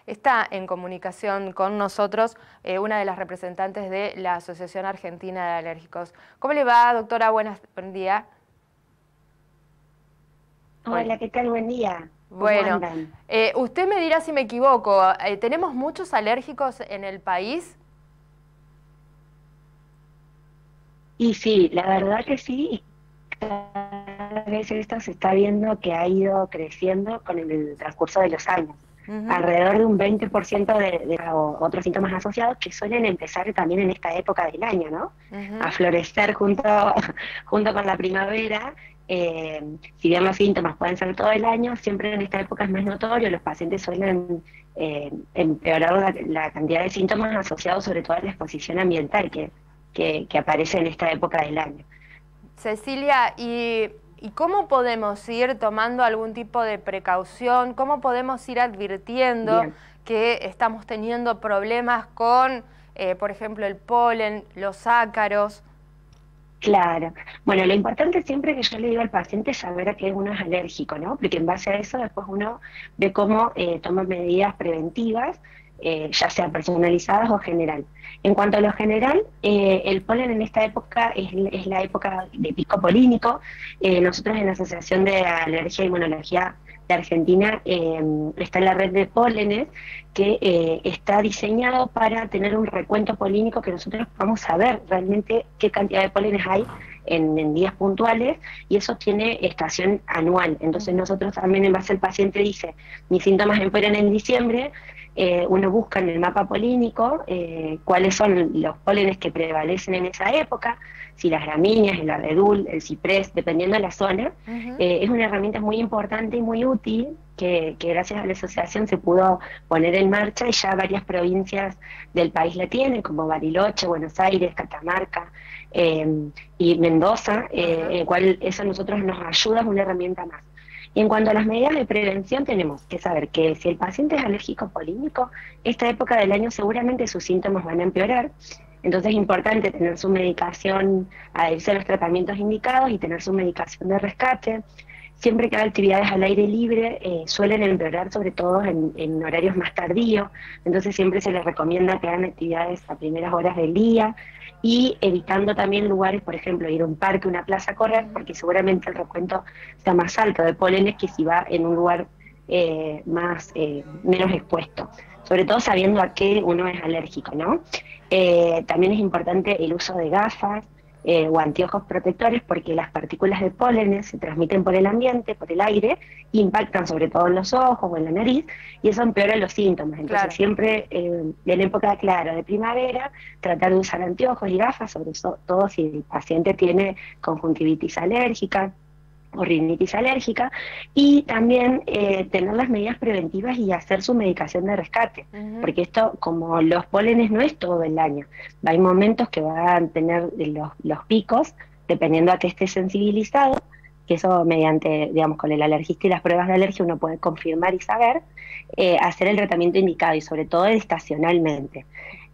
Está en comunicación con nosotros una de las representantes de la Asociación Argentina de Alérgicos. ¿Cómo le va, doctora? Buen día. Hola, ¿qué tal? Buen día. ¿Cómo Bueno, andan? usted me dirá si me equivoco. ¿Tenemos muchos alérgicos en el país? Y sí, la verdad que sí, y cada vez esto se está viendo que ha ido creciendo con el transcurso de los años. Ujú. Alrededor de un 20% de otros síntomas asociados que suelen empezar también en esta época del año, ¿no? A Ujú. florecer junto con la primavera. Eh, si bien los síntomas pueden ser todo el año, siempre en esta época es más notorio, los pacientes suelen empeorar la cantidad de síntomas asociados sobre todo a la exposición ambiental que aparece en esta época del año. Cecilia, ¿y cómo podemos ir tomando algún tipo de precaución? ¿Cómo podemos ir advirtiendo Bien. que estamos teniendo problemas con, por ejemplo, el polen, los ácaros? Claro. Bueno, lo importante siempre que yo le digo al paciente es saber a qué uno es alérgico, ¿no? Porque en base a eso después uno ve cómo toma medidas preventivas, ya sea personalizadas o general. En cuanto a lo general, el polen en esta época es la época de pico polínico. Nosotros en la Asociación de Alergia y Inmunología de Argentina está en la red de pólenes que está diseñado para tener un recuento polínico que nosotros podamos saber realmente qué cantidad de pólenes hay en días puntuales, y eso tiene estación anual. Entonces Ujú. nosotros también, en base al paciente dice, mis síntomas empeoran en diciembre, uno busca en el mapa polínico cuáles son los pólenes que prevalecen en esa época, si las gramíneas, el abedul, el ciprés, dependiendo de la zona. Ujú. Es una herramienta muy importante y muy útil que gracias a la asociación se pudo poner en marcha, y ya varias provincias del país la tienen, como Bariloche, Buenos Aires, Catamarca eh, y Mendoza, Ajá. el cual eso a nosotros nos ayuda, es una herramienta más. Y en cuanto a las medidas de prevención, tenemos que saber que si el paciente es alérgico polínico, esta época del año seguramente sus síntomas van a empeorar. Entonces es importante tener su medicación, adherirse a los tratamientos indicados y tener su medicación de rescate. Siempre que haga actividades al aire libre, suelen empeorar, sobre todo en horarios más tardíos. Entonces siempre se les recomienda que hagan actividades a primeras horas del día, y evitando también lugares, por ejemplo, ir a un parque, una plaza a correr, Ujú. porque seguramente el recuento está más alto de pólenes que si va en un lugar menos expuesto. Sobre todo sabiendo a qué uno es alérgico, ¿no? También es importante el uso de gafas o anteojos protectores, porque las partículas de pólenes se transmiten por el ambiente, por el aire, e impactan sobre todo en los ojos o en la nariz, y eso empeora los síntomas. Entonces Claro. siempre en época, claro, de primavera, tratar de usar anteojos y gafas, sobre todo si el paciente tiene conjuntivitis alérgica o rinitis alérgica, y también tener las medidas preventivas y hacer su medicación de rescate, Ujú. porque esto, como los pólenes, no es todo el año. Hay momentos que van a tener los picos, dependiendo a que esté sensibilizado, que eso mediante, digamos, con el alergista y las pruebas de alergia uno puede confirmar y saber, hacer el tratamiento indicado, y sobre todo estacionalmente.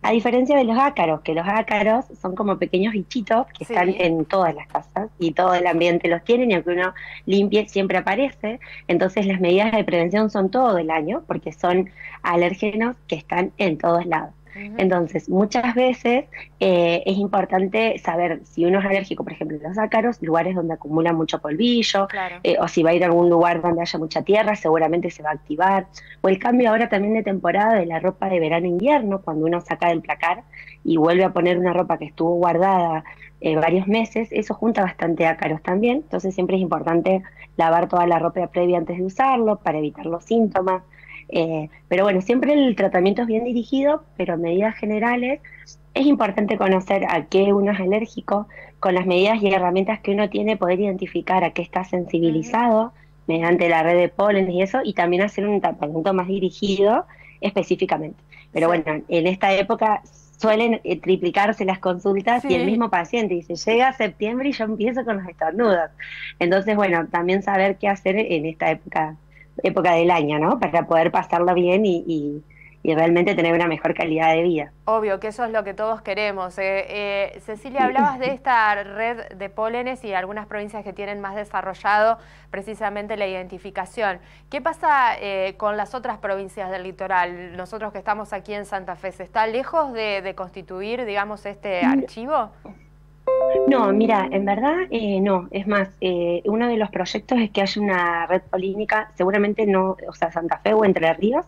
A diferencia de los ácaros, que los ácaros son como pequeños bichitos que están Sí. en todas las casas y todo el ambiente los tienen, y aunque uno limpie siempre aparece. Entonces las medidas de prevención son todo el año, porque son alérgenos que están en todos lados. Ujú. Entonces, muchas veces es importante saber si uno es alérgico, por ejemplo, a los ácaros, lugares donde acumula mucho polvillo, Claro. o si va a ir a algún lugar donde haya mucha tierra, seguramente se va a activar. O el cambio ahora también de temporada de la ropa de verano-invierno, cuando uno saca del placar y vuelve a poner una ropa que estuvo guardada varios meses, eso junta bastante ácaros también. Entonces siempre es importante lavar toda la ropa previa antes de usarlo para evitar los síntomas. Pero bueno, siempre el tratamiento es bien dirigido, pero a medidas generales es importante conocer a qué uno es alérgico, con las medidas y herramientas que uno tiene, poder identificar a qué está Ujú. sensibilizado mediante la red de polen y eso, y también hacer un tratamiento más dirigido específicamente. Pero Sí. bueno, en esta época suelen triplicarse las consultas, y el Sí. mismo paciente dice, llega septiembre y yo empiezo con los estornudos. Entonces, bueno, también saber qué hacer en esta época del año, ¿no? Para poder pasarlo bien y realmente tener una mejor calidad de vida. Obvio que eso es lo que todos queremos. Cecilia, hablabas de esta red de pólenes y algunas provincias que tienen más desarrollado precisamente la identificación. ¿Qué pasa con las otras provincias del litoral? Nosotros que estamos aquí en Santa Fe, ¿se está lejos de constituir, digamos, este archivo? No, mira, en verdad no. Es más, uno de los proyectos es que haya una red polínica, seguramente no, o sea, Santa Fe o Entre Ríos,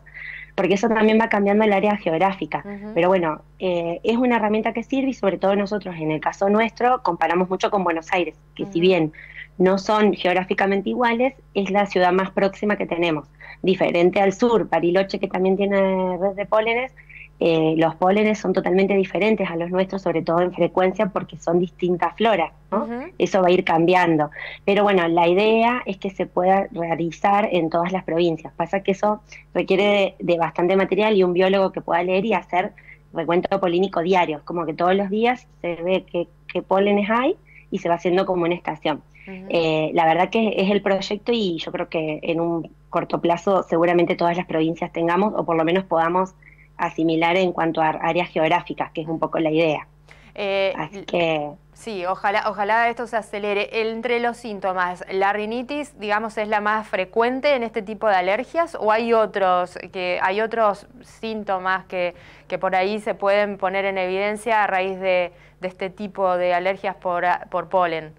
porque eso también va cambiando el área geográfica. Uh-huh. Pero bueno, es una herramienta que sirve y sobre todo nosotros, en el caso nuestro, comparamos mucho con Buenos Aires, que Uh-huh. si bien no son geográficamente iguales, es la ciudad más próxima que tenemos. Diferente al sur, Bariloche, que también tiene red de pólenes, los pólenes son totalmente diferentes a los nuestros, sobre todo en frecuencia, porque son distintas floras, ¿no? Uh-huh. Eso va a ir cambiando. Pero bueno, la idea es que se pueda realizar en todas las provincias. Pasa que eso requiere de bastante material y un biólogo que pueda leer y hacer recuento polínico diario, como que todos los días se ve qué pólenes hay y se va haciendo como una estación. Uh-huh. La verdad que es el proyecto y yo creo que en un corto plazo seguramente todas las provincias tengamos o por lo menos podamos asimilar en cuanto a áreas geográficas, que es un poco la idea. Así que... Sí, ojalá esto se acelere. Entre los síntomas, ¿la rinitis, digamos, es la más frecuente en este tipo de alergias o hay otros síntomas que por ahí se pueden poner en evidencia a raíz de este tipo de alergias por polen?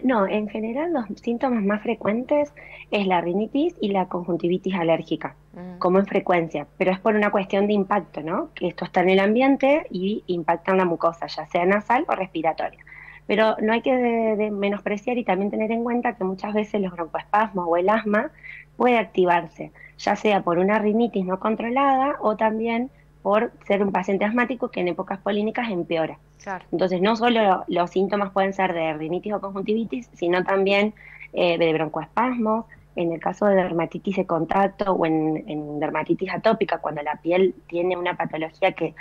No, en general los síntomas más frecuentes es la rinitis y la conjuntivitis alérgica, como en frecuencia, pero es por una cuestión de impacto, ¿no? Que esto está en el ambiente y impacta en la mucosa, ya sea nasal o respiratoria. Pero no hay que menospreciar y también tener en cuenta que muchas veces los broncoespasmos o el asma puede activarse, ya sea por una rinitis no controlada o también por ser un paciente asmático que en épocas polínicas empeora. Claro. Entonces, no solo los síntomas pueden ser de rinitis o conjuntivitis, sino también de broncoespasmos, en el caso de dermatitis de contacto o en dermatitis atópica, cuando la piel tiene una patología que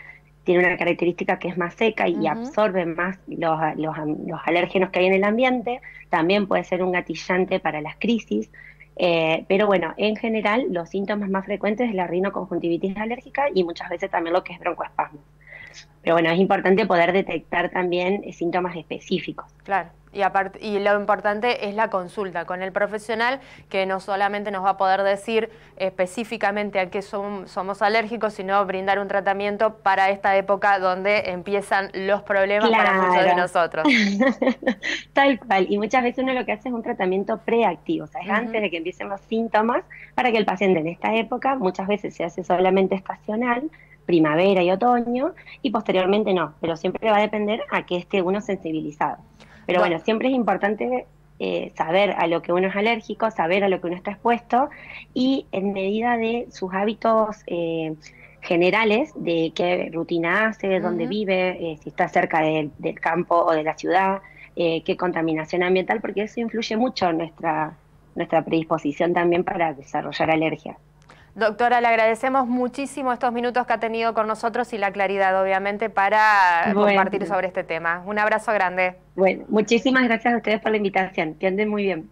tiene una característica que es más seca y absorbe más los alérgenos que hay en el ambiente, también puede ser un gatillante para las crisis. Pero bueno, en general los síntomas más frecuentes es la rinoconjuntivitis alérgica y muchas veces también lo que es broncoespasmo. Pero bueno, es importante poder detectar también síntomas específicos. Claro, y lo importante es la consulta con el profesional, que no solamente nos va a poder decir específicamente a qué somos alérgicos, sino brindar un tratamiento para esta época donde empiezan los problemas para muchos de nosotros. Tal cual, y muchas veces uno lo que hace es un tratamiento preactivo, o sea, es antes de que empiecen los síntomas, para que el paciente en esta época, muchas veces se hace solamente estacional, primavera y otoño, y posteriormente no, pero siempre va a depender a que esté uno sensibilizado. Pero bueno, siempre es importante saber a lo que uno es alérgico, saber a lo que uno está expuesto, y en medida de sus hábitos generales, de qué rutina hace, dónde vive, si está cerca del campo o de la ciudad, qué contaminación ambiental, porque eso influye mucho en nuestra predisposición también para desarrollar alergias. Doctora, le agradecemos muchísimo estos minutos que ha tenido con nosotros y la claridad, obviamente, para compartir sobre este tema. Un abrazo grande. Bueno, muchísimas gracias a ustedes por la invitación. Que anden muy bien.